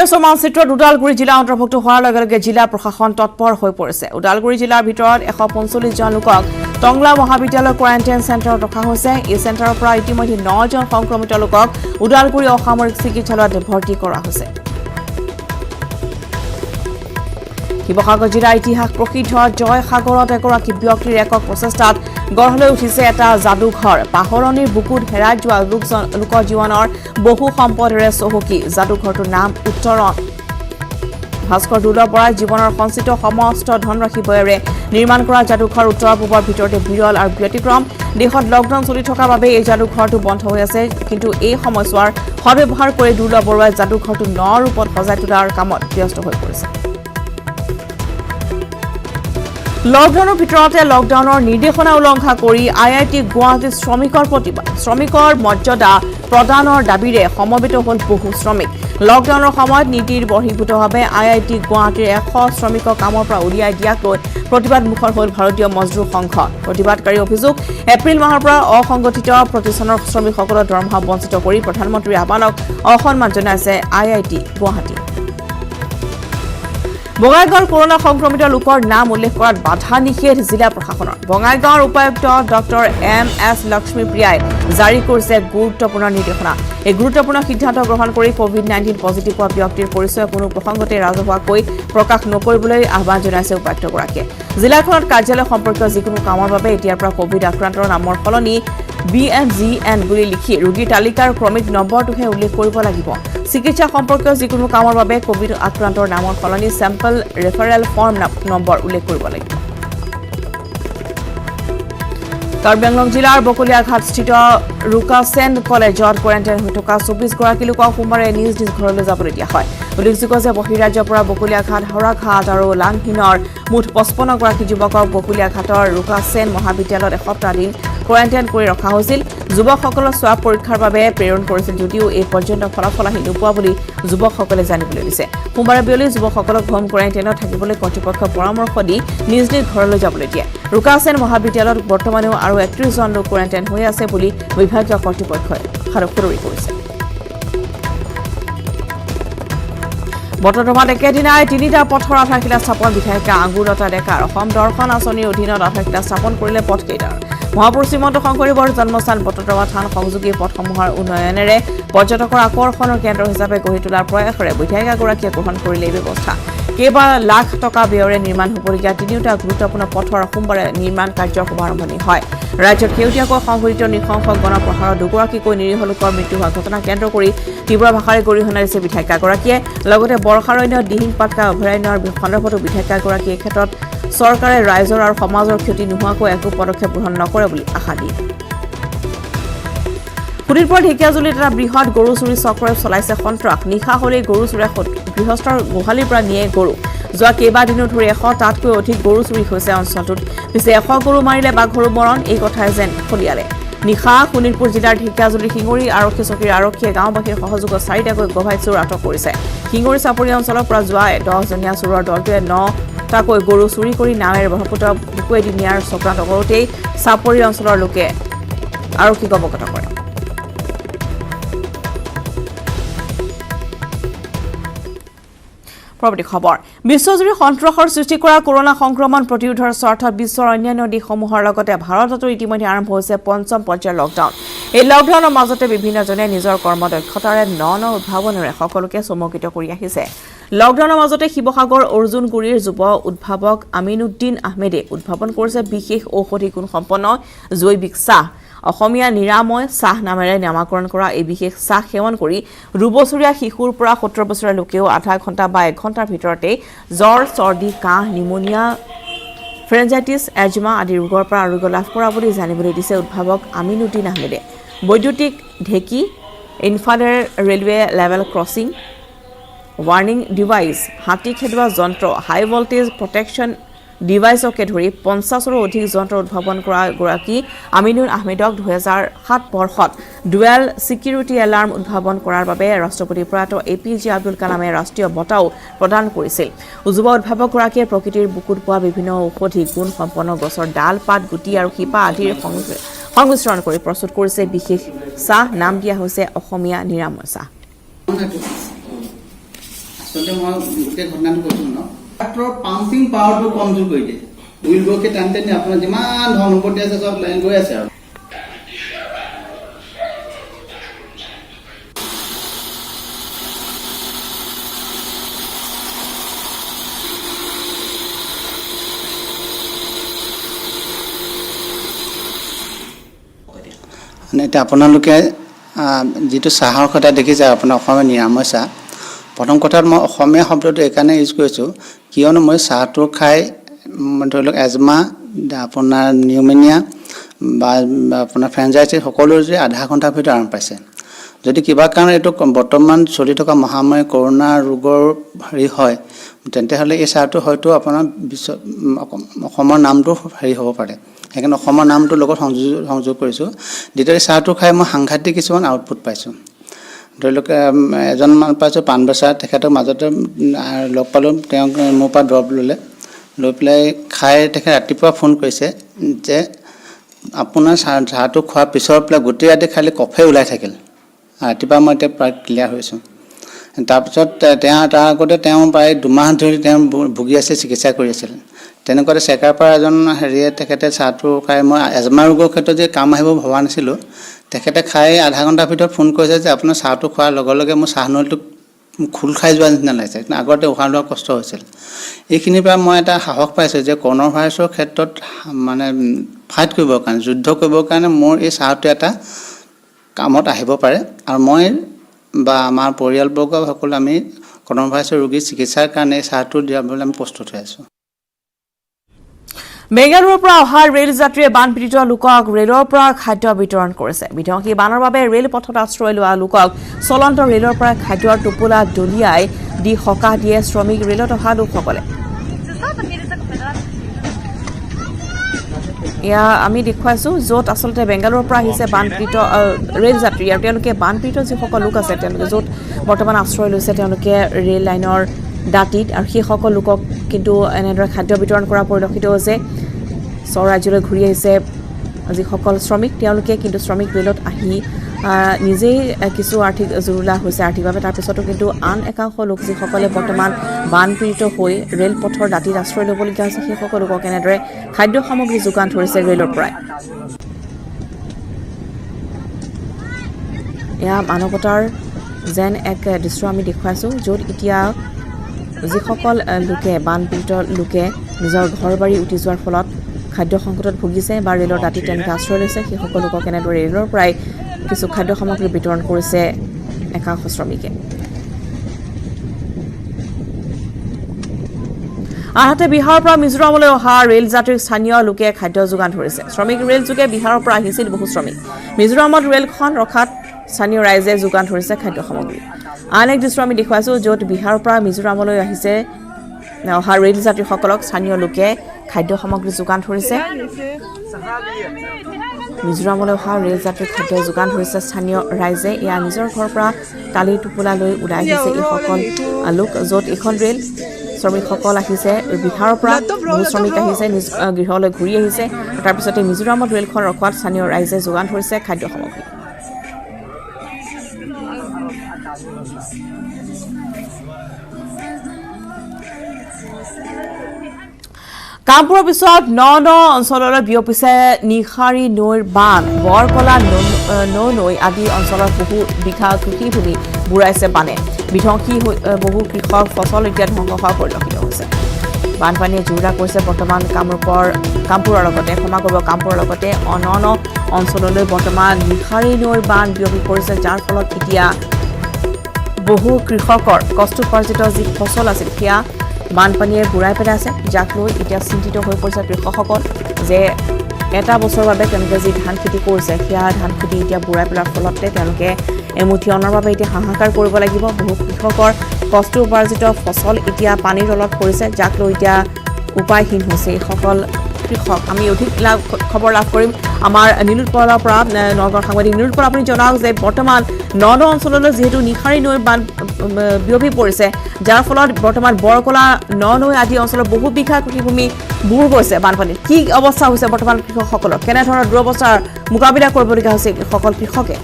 মানচিত্ৰত ওদালগুৰি জিলা অন্তৰ্ভুক্ত হোৱাৰ লগে লগে জিলা প্ৰশাসন তৎপৰ হৈ পৰিছে। ওদালগুৰি জিলাৰ ভিতৰত 145 জন লোকক টংলা মহাবিদ্যালয় কোৱাৰেণ্টাইন চেণ্টাৰত ৰখা হৈছে। এই চেণ্টাৰৰ পৰা ইতিমধ্যে 9 জন সংক্ৰমিত লোকক ওদালগুৰি অসামৰিক চিকিৎসালয়ত ভৰ্তি কৰা হৈছে। শিৱসাগৰ জিলাৰ ইতিহাস প্ৰসিদ্ধ জয়সাগৰত এগৰাকী ব্যক্তিৰ একক প্ৰচেষ্টাত গঢ় লৈ উঠিছে এটা যাদুঘৰ। পাহৰণিৰ বুকুত হেৰাই যোৱা লোকজীৱনৰ বহু সম্পদেৰে চহকী যাদুঘৰটোৰ নাম উত্তৰণ। ভাস্কৰ দুৰ্লভ বৰাই জীৱনৰ সঞ্চিত সমস্ত ধনৰাশি ব্যয়েৰে নিৰ্মাণ কৰা যাদুঘৰ উত্তৰ পূবৰ ভিতৰতে বিৰল আৰু ব্যতিক্ৰম। দেশত লকডাউন চলি থকাৰ বাবে এই যাদুঘৰটো বন্ধ হৈ আছে, কিন্তু এই সময়ছোৱাৰ সদ্ব্যৱহাৰ কৰি দুৰ্লভ বৰুৱাই যাদুঘৰটো ন ৰূপত সজাই তোলাৰ কামত ব্যস্ত হৈ পৰিছে। লকডাউনৰ ভিতৰতে লকডাউনৰ নিৰ্দেশনা উলংঘা কৰি IIT গুৱাহাটীত শ্ৰমিকৰ প্ৰতিবাদ। শ্ৰমিকৰ মৰ্যাদা প্ৰদানৰ দাবীৰে সমবেত হ'ল বহু শ্ৰমিক। লকডাউনৰ সময়ত নীতিৰ বহিৰ্ভূতভাৱে IIT গুৱাহাটীৰ 100 শ্ৰমিকক কামৰ পৰা উলিয়াই দিয়াক লৈ প্ৰতিবাদ মুখৰ হ'ল ভাৰতীয় মজদুৰ সংঘ। প্ৰতিবাদকাৰী অভিযোগ, এপ্ৰিল মাহৰ পৰা অসংগঠিত প্ৰতিষ্ঠানৰ শ্ৰমিকসকলৰ দৰমহা বঞ্চিত কৰি প্ৰধানমন্ত্ৰীৰ আহ্বানক অসন্মান জনাইছে IIT গুৱাহাটী। বঙাইগাঁৱৰ কৰোনা সংক্ৰমিত লোকৰ নাম উল্লেখ কৰাত বাধা নিষেধ জিলা প্ৰশাসনৰ। বঙাইগাঁৱৰ উপায়ুক্ত ডক্টৰ MS লক্ষ্মীপ্ৰিয়াই জাৰি কৰিছে গুৰুত্বপূৰ্ণ নিৰ্দেশনা। এই গুৰুত্বপূৰ্ণ সিদ্ধান্ত গ্ৰহণ কৰি COVID-19 পজিটিভ হোৱা ব্যক্তিৰ পৰিচয় কোনো প্ৰসংগতে ৰাজহুৱাকৈ প্ৰকাশ নকৰিবলৈ আহ্বান জনাইছে উপায়ুক্তগৰাকীয়ে। জিলাখনত কাৰ্যালয় সম্পৰ্কীয় যিকোনো কামৰ বাবে এতিয়াৰ পৰা কোভিড আক্ৰান্তৰ নামৰ সলনি BNGN বুলি লিখি ৰোগীৰ তালিকাৰ ক্ৰমিক নম্বৰটোহে উল্লেখ কৰিব লাগিব। চিকিৎসা সম্পৰ্কীয় যিকোনো কামৰ বাবে কোভিড আক্ৰান্তৰ নামৰ সলনি চেম্পল ৰেফাৰেল ফৰ্ম নম্বৰ উল্লেখ কৰিব লাগিব। কাৰ্বি আংলং জিলাৰ বকলিয়াঘাটস্থিত ৰুকাছেন কলেজত কোৱাৰেণ্টাইন হৈ থকা 24 গৰাকী লোকক সোমবাৰে নিজ নিজ ঘৰলৈ যাবলৈ দিয়া হয়। উল্লেখযোগ্য যে বহিৰাজ্যৰ পৰা বকলিয়াঘাট, হাওৰাঘাট আৰু লাংহিনৰ মুঠ 55 গৰাকী যুৱকক বকলিয়াঘাটৰ ৰুকাছেন মহাবিদ্যালয়ত এসপ্তাহ দিন কোৱাৰেণ্টাইন কৰি ৰখা হৈছিল। যুৱকসকলক স্বাব পৰীক্ষাৰ বাবে প্ৰেৰণ কৰিছিল যদিও এই পৰ্যন্ত ফলাফল আহি নোপোৱা বুলি যুৱকসকলে জানিবলৈ দিছে। সোমবাৰে বিয়লি যুৱকসকলক হোম কোৱাৰেণ্টাইনত থাকিবলৈ কৰ্তৃপক্ষই পৰামৰ্শ দি নিজ নিজ ঘৰলৈ যাবলৈ দিয়ে। ৰুকাছেন মহাবিদ্যালয়ত বৰ্তমানেও আৰু 31 জন লোক কোৱাৰেণ্টাইন হৈ আছে বুলি বিভাগীয় কৰ্তৃপক্ষই সদৰি কৰিছে। বটদ্ৰৱাত একেদিনাই 3টা পথৰ আধাৰশিলা স্থাপন। বিধায়িকা আঙুৰলতা ডেকাৰ অসম দৰ্শন আঁচনিৰ অধীনত আধাৰশিলা স্থাপন কৰিলে পথকেইটাৰ। মহাপুৰুষ শ্ৰীমন্ত শংকৰদেৱৰ জন্মস্থান বটদ্ৰৱা থান সংযোগী পথসমূহৰ উন্নয়নেৰে পৰ্যটকৰ আকৰ্ষণৰ কেন্দ্ৰ হিচাপে গঢ়ি তোলাৰ প্ৰয়াসেৰে বিধায়িকাগৰাকীয়ে গ্ৰহণ কৰিলে এই ব্যৱস্থা। কেইবা লাখ টকা ব্যয়েৰে নিৰ্মাণ হ'বলগীয়া 3টা গুৰুত্বপূৰ্ণ পথৰ সোমবাৰে নিৰ্মাণ কাৰ্যৰ শুভাৰম্ভণি হয়। ৰাজ্যত শেহতীয়াকৈ সংঘটিত নৃশংস গণপ্ৰহাৰত দুগৰাকীকৈ নিৰীহ লোকৰ মৃত্যু হোৱা ঘটনা কেন্দ্ৰ কৰি তীব্ৰ ভাষাৰে গৰিহণা দিছে বিধায়িকাগৰাকীয়ে। লগতে বৰ্ষাৰণ্য দিহিং পাটকা অভয়াৰণ্যৰ সন্দৰ্ভতো বিধায়িকাগৰাকীয়ে এই ক্ষেত্ৰত চৰকাৰে ৰাইজৰ আৰু সমাজৰ ক্ষতি নোহোৱাকৈ একো পদক্ষেপ গ্ৰহণ নকৰে বুলি আশা দিয়ে। শোণিতপুৰৰ ঢেকীয়াজুলিত এটা বৃহৎ গৰু চুৰি চক্ৰই চলাইছে সন্ত্ৰাস। নিশা হ'লেই গৰু চোৰে গৃহস্থৰ গোহালিৰ পৰা নিয়ে গৰু। যোৱা কেইবাদিনো ধৰি 100 টাতকৈ অধিক গৰু চুৰি হৈছে অঞ্চলটোত। পিছে 100 গৰু মাৰিলে বাঘৰু মৰণ, এই কথাই যেন ফলিয়ালে। নিশা শোণিতপুৰ জিলাৰ ঢেকীয়াজুলিৰ শিঙৰি আৰক্ষী চকীৰ আৰক্ষীয়ে গাঁওবাসীৰ সহযোগত 4টাকৈ গভাই চোৰ আটক কৰিছে। শিঙৰি চাপৰি অঞ্চলৰ পৰা যোৱা 10জনীয়া চোৰৰ দলটোৱে 9টাকৈ গৰু চুৰি কৰি নাৱেৰে ব্ৰহ্মপুত্ৰ বুকুৱেদি নিয়াৰ চক্ৰান্ত কৰোঁতেই চাপৰি অঞ্চলৰ লোকে আৰক্ষীক অৱগত কৰে। পৰৱৰ্তী খবৰ, বিশ্বজুৰি সন্ত্ৰাসৰ সৃষ্টি কৰা কৰোনা সংক্ৰমণ প্ৰতিৰোধৰ স্বাৰ্থত বিশ্বৰ অন্যান্য দেশসমূহৰ লগতে ভাৰততো ইতিমধ্যে আৰম্ভ হৈছে 5ম পৰ্যায়ৰ লকডাউন। এই লকডাউনৰ মাজতে বিভিন্নজনে নিজৰ কৰ্মদক্ষতাৰে ন উদ্ভাৱনেৰে সকলোকে চমকিত কৰি আহিছে। লকডাউনৰ মাজতে শিৱসাগৰ অৰ্জুনগুৰিৰ যুৱ উদ্ভাৱক আমিনুদ্দিন আহমেদে উদ্ভাৱন কৰিছে বিশেষ ঔষধি গুণ সম্পন্ন জৈৱিক চাহ। অসমীয়া নিৰাময় চাহ নামেৰে নামাকৰণ কৰা এই বিশেষ চাহ সেৱন কৰি 2 বছৰীয়া শিশুৰ পৰা 70 বছৰীয়া লোকেও আধা ঘণ্টা বা 1 ঘণ্টাৰ ভিতৰতে জ্বৰ, চৰ্দি, কাহ, নিমনিয়া, ফ্ৰেঞ্জাইটিছ, এজমা আদি ৰোগৰ পৰা আৰোগ্য লাভ কৰা বুলি জানিবলৈ দিছে উদ্ভাৱক আমিনুদ্দিন আহমেদে। বৈদ্যুতিক ঢেঁকী, infrared railway level crossing, warning device, হাতী খেদোৱা যন্ত্ৰ, হাই ভল্টেজ প্ৰটেকশ্যন ডিভাইচকে ধৰি 50ৰো অধিক যন্ত্ৰ উদ্ভাৱন কৰা গৰাকী আমিনুল আহমেদক 2007 বৰ্ষত ডুৱেল ছিকিউৰিটি এলাৰ্ম উদ্ভাৱন কৰাৰ বাবে ৰাষ্ট্ৰপতি প্ৰয়াত APJ আব্দুল কালামে ৰাষ্ট্ৰীয় বঁটাও প্ৰদান কৰিছিল। যুৱ উদ্ভাৱকগৰাকীয়ে প্ৰকৃতিৰ বুকুত পোৱা বিভিন্ন ঔষধি গুণ সম্পন্ন গছৰ ডাল, পাত, গুটি আৰু শিপা আদিৰ সংমিশ্ৰণ কৰি প্ৰস্তুত কৰিছে বিশেষ চাহ। নাম দিয়া হৈছে অসমীয়া নিৰাময় চাহ। আচলতে মই গোটেই ঘটনাটো কৈছোঁ ন ট্ৰেক্টৰৰ পাম্পিং পাৱাৰটো কমজোৰ কৰি দিয়ে উইল বকে টানি টানি আপোনাৰ যিমান ধন সম্পত্তি আছে চব লাইন গৈ আছে আৰু এতিয়া আপোনালোকে যিটো চাহৰ কথা দেখিছে আপোনাৰ অসমীয়া নিৰাময় চাহ প্ৰথম কথাত মই অসমীয়া শব্দটো এইকাৰণে ইউজ কৰিছোঁ কিয়নো মই চাহটো খাই ধৰি লওক এজমা আপোনাৰ নিউমোনিয়া বা আপোনাৰ ফ্ৰেঞ্চাইটিছ সকলোৰে আধা ঘণ্টাৰ ভিতৰত আৰাম পাইছে যদি কিবা কাৰণে এইটো বৰ্তমান চলি থকা মহামাৰী কৰোণা ৰোগৰ হেৰি হয় তেন্তেহ'লে এই চাহটো হয়তো আপোনাৰ অসমৰ নামটো হেৰি হ'ব পাৰে সেইকাৰণে অসমৰ নামটোৰ লগত সংযোগ কৰিছোঁ দ্বিতীয়তে চাহটো খাই মই সাংঘাতিক কিছুমান আউটপুট পাইছোঁ ধৰি লওক এজন মানুহ পাইছোঁ পাণ বেচা তেখেতক মাজতে লগ পালোঁ তেওঁক মোৰ পৰা দৰৱ ল'লে লৈ পেলাই খাই তেখেতে ৰাতিপুৱা ফোন কৰিছে যে আপোনাৰ চাহটো খোৱাৰ পিছৰ পেলাই গোটেই ৰাতি খালি কফে ওলাই থাকিল ৰাতিপুৱা মই এতিয়া প্ৰায় ক্লিয়াৰ হৈছোঁ তাৰপিছত তাৰ আগতে তেওঁ প্ৰায় 2 মাহ ধৰি তেওঁ ভুগি আছে চিকিৎসা কৰি আছিল তেনেকুৱাতে চেকাৰ পৰা এজন হেৰিয়ে তেখেতে চাহটো খাই মই এজমা ৰোগৰ ক্ষেত্ৰত যে কাম আহিব ভবা নাছিলোঁ তেখেতে খাই আধা ঘণ্টাৰ ভিতৰত ফোন কৰিছে যে আপোনাৰ চাহটো খোৱাৰ লগে লগে মোৰ চাহ নলীটো খোল খাই যোৱা নিচিনা লাগিছে আগতে উশাহ লোৱা কষ্ট হৈছিল এইখিনিৰ পৰা মই এটা সাহস পাইছোঁ যে কৰোণা ভাইৰাছৰ ক্ষেত্ৰত মানে ফাইট কৰিবৰ কাৰণে যুদ্ধ কৰিবৰ কাৰণে মোৰ এই চাহটো এটা কামত আহিব পাৰে আৰু মই বা আমাৰ পৰিয়ালবৰ্গ সকলো আমি কৰোণা ভাইৰাছৰ ৰোগীৰ চিকিৎসাৰ কাৰণে চাহটো দিয়াবলৈ আমি প্ৰস্তুত হৈ আছোঁ বেংগালুৰুৰ পৰা অহা ৰেল যাত্ৰীয়ে বানপীড়িত লোকক ৰেলৰ পৰা খাদ্য বিতৰণ কৰিছে বিধ্বংসী বানৰ বাবে ৰেল পথত আশ্ৰয় লোৱা লোকক চলন্ত ৰেলৰ পৰা খাদ্যৰ টোপোলা দলিয়াই দি সকাহ দিয়ে শ্ৰমিক ৰেলত অহা লোকসকলে এয়া আমি দেখুৱাইছোঁ য'ত আচলতে বেংগালুৰুৰ পৰা আহিছে বানপীড়িত ৰেল যাত্ৰী আৰু তেওঁলোকে বানপীড়িত যিসকল লোক আছে তেওঁলোকে য'ত বৰ্তমান আশ্ৰয় লৈছে তেওঁলোকে ৰেল লাইনৰ দাঁতিত আৰু সেইসকল লোকক কিন্তু এনেদৰে খাদ্য বিতৰণ কৰা পৰিলক্ষিত হৈছে ৰাজ্যলৈ ঘূৰি আহিছে যিসকল শ্ৰমিক তেওঁলোকে কিন্তু শ্ৰমিক ৰেলত আহি নিজেই কিছু আৰ্থিক জুৰুলা হৈছে আৰ্থিকভাৱে তাৰপিছতো কিন্তু আন একাংশ লোক যিসকলে বৰ্তমান বানপীড়িত হৈ ৰেলপথৰ দাঁতিত আশ্ৰয় ল'বলগীয়া হৈছে সেইসকল লোকক এনেদৰে খাদ্য সামগ্ৰী যোগান ধৰিছে ৰেলৰ পৰাই এয়া মানৱতাৰ যেন এক দৃশ্য আমি দেখুৱাইছোঁ য'ত এতিয়া যিসকল লোকে বানপীড়িত লোকে নিজৰ ঘৰ বাৰী উটি যোৱাৰ ফলত খাদ্য সংকটত ভুগিছে বা ৰেলৰ দাঁতিত তেওঁলোকে আশ্ৰয় লৈছে সেইসকল লোকক এনেদৰে ৰেলৰ পৰাই কিছু খাদ্য সামগ্ৰী বিতৰণ কৰিছে একাংশ শ্ৰমিকে আনহাতে বিহাৰৰ পৰা মিজোৰামলৈ অহা ৰেল যাত্ৰীক স্থানীয় লোকে খাদ্য যোগান ধৰিছে শ্ৰমিক ৰেল যোগে বিহাৰৰ পৰা আহিছিল বহু শ্ৰমিক মিজোৰামত ৰেলখন ৰখাত স্থানীয় ৰাইজে যোগান ধৰিছে খাদ্য সামগ্ৰী আন এক দৃশ্য আমি দেখুৱাইছোঁ য'ত বিহাৰৰ পৰা মিজোৰামলৈ আহিছে অহা ৰেল যাত্ৰীসকলক স্থানীয় লোকে খাদ্য সামগ্ৰী যোগান ধৰিছে মিজোৰামলৈ অহা ৰেল যাত্ৰীক খাদ্য যোগান ধৰিছে স্থানীয় ৰাইজে এয়া নিজৰ ঘৰৰ পৰা কালি টোপোলা লৈ ওলাই আহিছে এইসকল লোক য'ত এখন ৰেল শ্ৰমিকসকল আহিছে বিহাৰৰ পৰা বহু শ্ৰমিক আহিছে নিজ গৃহলৈ ঘূৰি আহিছে তাৰপিছতে মিজোৰামত ৰেলখন ৰখোৱাত স্থানীয় ৰাইজে যোগান ধৰিছে খাদ্য সামগ্ৰী কামপুৰৰ পিছত ন অঞ্চললৈ বিয়পিছে নিশাৰী নৈৰ বান বৰকলা নৈ আদি অঞ্চলৰ বহু বিঘা কৃষিভূমি বুঢ়াইছে বানে বিধ্বংসী বহু কৃষক ফচল এতিয়া ধ্বংস হোৱা পৰিলক্ষিত হৈছে বানপানীয়ে জোৰদাৰ কৰিছে বৰ্তমান কামপুৰৰ লগতে অন অঞ্চললৈ বৰ্তমান নিশাৰী নৈৰ বান বিয়পি পৰিছে যাৰ ফলত এতিয়া বহু কৃষকৰ কষ্টোপাৰ্জিত যি ফচল আছিল সেয়া বানপানীয়ে বুঢ়াই পেলাইছে যাক লৈ এতিয়া চিন্তিত হৈ পৰিছে কৃষকসকল যে এটা বছৰৰ বাবে তেওঁলোকে যি ধান খেতি কৰিছে সেয়া ধান খেতি এতিয়া বুঢ়াই পেলোৱাৰ ফলতে তেওঁলোকে এমুঠি অনাৰ বাবে এতিয়া হাহাকাৰ কৰিব লাগিব বহু কৃষকৰ কষ্ট উপাৰ্জিত ফচল এতিয়া পানীৰ তলত পৰিছে যাক লৈ এতিয়া উপায়হীন হৈছে এইসকল কৃষক আমি অধিক খবৰ লাভ কৰিম আমাৰ নীলোৎপলৰ পৰা নগাঁৱৰ সাংবাদিক নীলোৎপল আপুনি জনাওক যে বৰ্তমান ন অঞ্চললৈ যিহেতু নিশাৰী নৈ বান বিয়পি পৰিছে যাৰ ফলত বৰ্তমান বৰকলা নৈ আদি অঞ্চলৰ বহু বিঘা কৃষিভূমি বুৰ গৈছে বানপানীত কি অৱস্থা হৈছে বৰ্তমান কৃষকসকলৰ কেনেধৰণৰ দুৰৱস্থাৰ মোকাবিলা কৰিবলগীয়া হৈছে সকল কৃষকে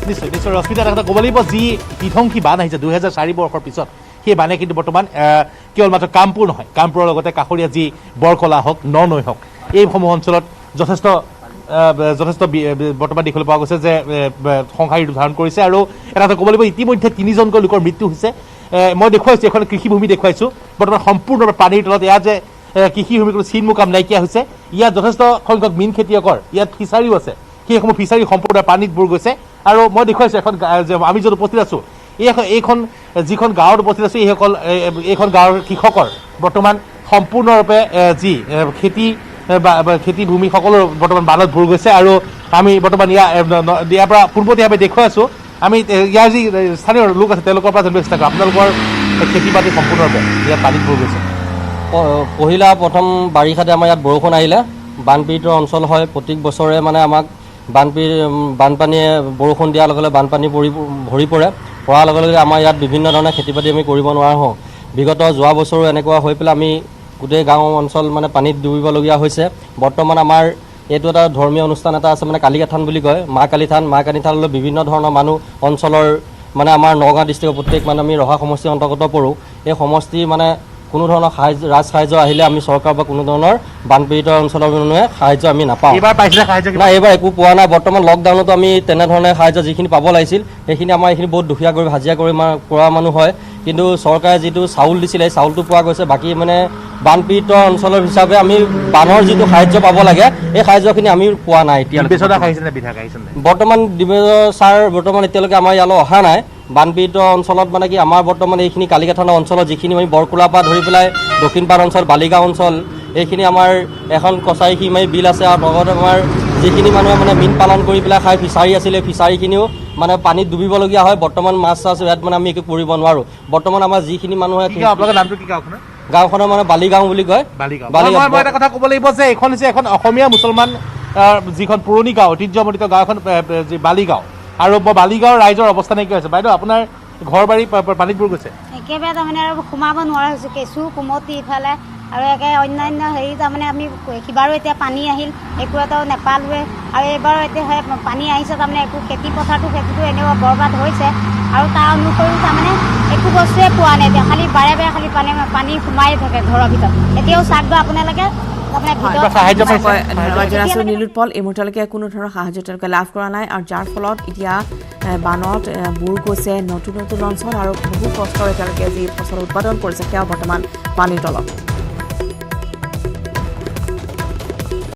নিশ্চয় নিশ্চয় ৰশ্মিতা এটা কথা ক'ব লাগিব যি বিধ্বংসী বান আহিছে 2004 বৰ্ষৰ পিছত সেই বানে কিন্তু বৰ্তমান কেৱল মাত্ৰ কামপুৰ নহয় কামপুৰৰ লগতে কাষৰীয়া যি বৰকলা হওক ননৈ হওক এইসমূহ অঞ্চলত যথেষ্ট বৰ্তমান দেখিবলৈ পোৱা গৈছে যে সংহাৰী ৰূপ ধাৰণ কৰিছে আৰু এটা কথা ক'ব লাগিব ইতিমধ্যে 3জনকৈ লোকৰ মৃত্যু হৈছে মই দেখুৱাইছোঁ এখন কৃষিভূমি দেখুৱাইছোঁ বৰ্তমান সম্পূৰ্ণভাৱে পানীৰ তলত ইয়াত যে কৃষিভূমি কোনো চিন মুকাম নাইকিয়া হৈছে ইয়াত যথেষ্ট সংখ্যক মীন খেতিয়কৰ ইয়াত ফিচাৰীও আছে সেইসমূহ ফিচাৰী সম্পূৰ্ণ পানীত বুৰ গৈছে আৰু মই দেখুৱাইছোঁ এখন আমি য'ত উপস্থিত আছোঁ এইখন যিখন গাঁৱত উপস্থিত আছোঁ এইখন গাঁৱৰ কৃষকৰ বৰ্তমান সম্পূৰ্ণৰূপে যি খেতিভূমি সকলো বৰ্তমান বানত বুৰ গৈছে আৰু আমি বৰ্তমান ইয়াৰ পৰা পোনপটীয়াভাৱে দেখুৱাই আছোঁ আমি ইয়াৰ যি স্থানীয় লোক আছে তেওঁলোকৰ পৰা জানিব চেষ্টা কৰোঁ আপোনালোকৰ খেতি বাতি সম্পূৰ্ণৰূপে ইয়াত পানীত বুৰ গৈছে প্ৰথম বাৰিষাতে আমাৰ ইয়াত বৰষুণ আহিলে বানপীড়িত অঞ্চল হয় প্ৰত্যেক বছৰে মানে আমাক বানপানীয়ে বৰষুণ দিয়াৰ লগে লগে বানপানী ভৰি পৰাৰ লগে লগে আমাৰ ইয়াত বিভিন্ন ধৰণৰ খেতি বাতি আমি কৰিব নোৱাৰা হওঁ বিগত যোৱা বছৰো এনেকুৱা হৈ পেলাই আমি গোটেই গাঁও অঞ্চল মানে পানীত ডুবিবলগীয়া হৈছে বৰ্তমান আমাৰ এইটো এটা ধৰ্মীয় অনুষ্ঠান এটা আছে মানে কালিকা থান বুলি কয় মা কালী থানলৈ বিভিন্ন ধৰণৰ মানুহ অঞ্চলৰ মানে আমাৰ নগাঁও ডিষ্ট্ৰিক্টৰ প্ৰত্যেক মানে আমি ৰহা সমষ্টিৰ অন্তৰ্গত পৰোঁ এই সমষ্টি মানে কোনো ধৰণৰ ৰাজ সাহায্য আহিলে আমি চৰকাৰ বা কোনো ধৰণৰ বানপীড়িত অঞ্চলৰ মানুহে সাহায্য আমি নাপাওঁ নাই এইবাৰ একো পোৱা নাই বৰ্তমান লকডাউনতো আমি তেনেধৰণে সাহায্য যিখিনি পাব লাগিছিল সেইখিনি আমাৰ এইখিনি বহুত দুখীয়া কৰি হাজিৰা কৰি কৰা মানুহ হয় কিন্তু চৰকাৰে যিটো চাউল দিছিলে এই চাউলটো পোৱা গৈছে বাকী মানে বানপীড়িত অঞ্চলৰ হিচাপে আমি বানৰ যিটো সাহায্য পাব লাগে এই সাহায্যখিনি আমি পোৱা নাই এতিয়া বৰ্তমান ছাৰ বৰ্তমান এতিয়ালৈকে আমাৰ ইয়ালৈ অহা নাই বানপীড়িত অঞ্চলত মানে কি আমাৰ বৰ্তমান এইখিনি কালিকা থানা অঞ্চলত যিখিনি আমি বৰকোলাৰ পৰা ধৰি পেলাই দক্ষিণপাট অঞ্চল বালিগাঁও অঞ্চল এইখিনি আমাৰ এখন কছাৰী সীমাই বিল আছে আৰু লগতে আমাৰ যিখিনি মানুহে মানে মীন পালন কৰি পেলাই খাই ফিচাৰী আছিলে ফিচাৰীখিনিও মানে পানীত ডুবিবলগীয়া হয় বৰ্তমান মাছ ইয়াত মানে আমি একো কৰিব নোৱাৰোঁ বৰ্তমান আমাৰ যিখিনি মানুহে গাঁওখনৰ মানে বালিগাঁও বুলি কয় মই এটা কথা ক'ব লাগিব যে এইখন হৈছে এখন অসমীয়া মুছলমান যিখন পুৰণি গাঁও ঐতিহ্যমণ্ডিত গাঁও এখন যি বালিগাঁও আৰু বালিগাঁৱৰ ৰাইজৰ অৱস্থা নাইকিয়া হৈছে বাইদেউ আপোনাৰ ঘৰ বাৰী পানীত বুৰ গৈছে একেবাৰে তাৰমানে আৰু সোমাব নোৱাৰা হৈছোঁ কেঁচু কুমতি ইফালে আৰু একে অন্যান্য হেৰি তাৰমানে আমি সিবাৰো এতিয়া পানী আহিল একো এটাও নেপালোৱে আৰু এইবাৰো এতিয়া পানী আহিছে তাৰমানে একো খেতিটো এনেও বৰবাদ হৈছে আৰু তাৰ অনুসৰিও তাৰমানে একো বস্তুৱে পোৱা নাই এতিয়া খালি বাৰে বাৰে খালি পানী সোমাই থাকে ঘৰৰ ভিতৰত এতিয়াও চাওক আপোনালোকে ধন্যবাদ জনাইছোঁ নীলোৎপল এই মুহূৰ্তলৈকে কোনো ধৰণৰ সাহায্য তেওঁলোকে লাভ কৰা নাই আৰু যাৰ ফলত এতিয়া বানত বুৰ গৈছে নতুন অঞ্চল আৰু বহু কষ্টৰে তেওঁলোকে যি ফচল উৎপাদন কৰিছে সেয়াও বৰ্তমান পানীৰ তলত